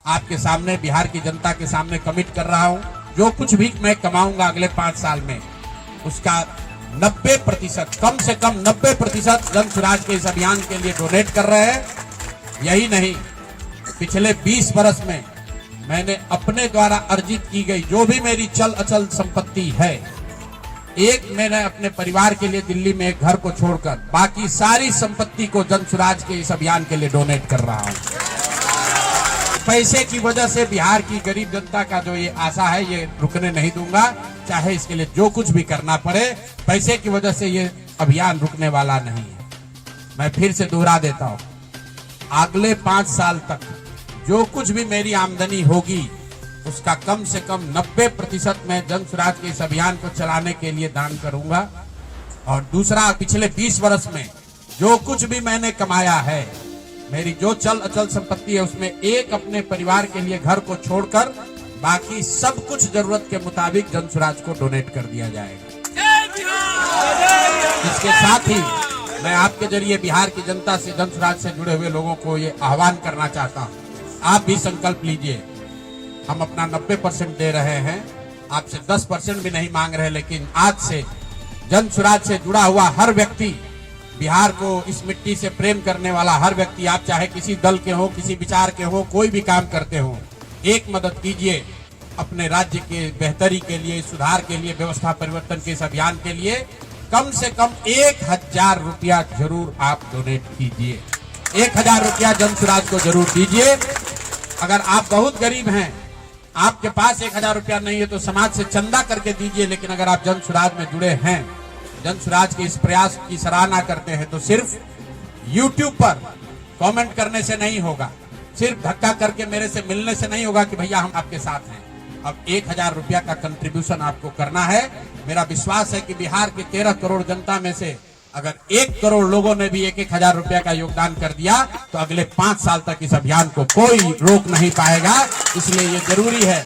आपके सामने, बिहार की जनता के सामने कमिट कर रहा हूं, जो कुछ भी मैं कमाऊंगा अगले 5 साल में, उसका 90%, कम से कम 90% जन स्वराज के इस अभियान के लिए डोनेट कर रहे हैं। यही नहीं, पिछले 20 बरस में मैंने अपने द्वारा अर्जित की गई जो भी मेरी चल अचल संपत्ति है, मैंने अपने परिवार के लिए दिल्ली में एक घर को छोड़कर बाकी सारी संपत्ति को जन स्वराज के इस अभियान के लिए डोनेट कर रहा हूं। पैसे की वजह से बिहार की गरीब जनता का जो ये आशा है, ये रुकने नहीं दूंगा, चाहे इसके लिए जो कुछ भी करना पड़े। पैसे की वजह से ये अभियान रुकने वाला नहीं है। मैं फिर से दोहरा देता हूं, अगले 5 साल तक जो कुछ भी मेरी आमदनी होगी, उसका कम से कम 90% मैं जन स्वराज के इस अभियान को चलाने के लिए दान करूंगा। और दूसरा, पिछले 20 वर्ष में जो कुछ भी मैंने कमाया है, मेरी जो चल अचल संपत्ति है, उसमें एक अपने परिवार के लिए घर को छोड़कर बाकी सब कुछ जरूरत के मुताबिक जन स्वराज को डोनेट कर दिया जाएगा। इसके साथ ही मैं आपके जरिए बिहार की जनता से, जन स्वराज से जुड़े हुए लोगों को ये आह्वान करना चाहता हूँ, आप भी संकल्प लीजिए। हम अपना 90% दे रहे हैं, आपसे 10% भी नहीं मांग रहे, लेकिन आज से जन स्वराज से जुड़ा हुआ हर व्यक्ति, बिहार को इस मिट्टी से प्रेम करने वाला हर व्यक्ति, आप चाहे किसी दल के हो, किसी विचार के हो, कोई भी काम करते हो, एक मदद कीजिए अपने राज्य के बेहतरी के लिए, सुधार के लिए, व्यवस्था परिवर्तन के इस अभियान के लिए। कम से कम 1000 रुपया जरूर आप डोनेट कीजिए। 1000 रुपया जन स्वराज को जरूर दीजिए। अगर आप बहुत गरीब हैं, आपके पास 1000 रुपया नहीं है, तो समाज से चंदा करके दीजिए। लेकिन अगर आप जन स्वराज में जुड़े हैं, जन स्वराज के इस प्रयास की सराहना करते हैं, तो सिर्फ YouTube पर कमेंट करने से नहीं होगा, सिर्फ धक्का करके मेरे से मिलने से नहीं होगा कि भैया हम आपके साथ हैं। अब 1000 रुपया का कंट्रीब्यूशन आपको करना है। मेरा विश्वास है कि बिहार के 13 करोड़ जनता में से अगर 1 करोड़ लोगों ने भी 1000 रुपया का योगदान कर दिया, तो अगले 5 साल तक इस अभियान को कोई रोक नहीं पाएगा। इसलिए ये जरूरी है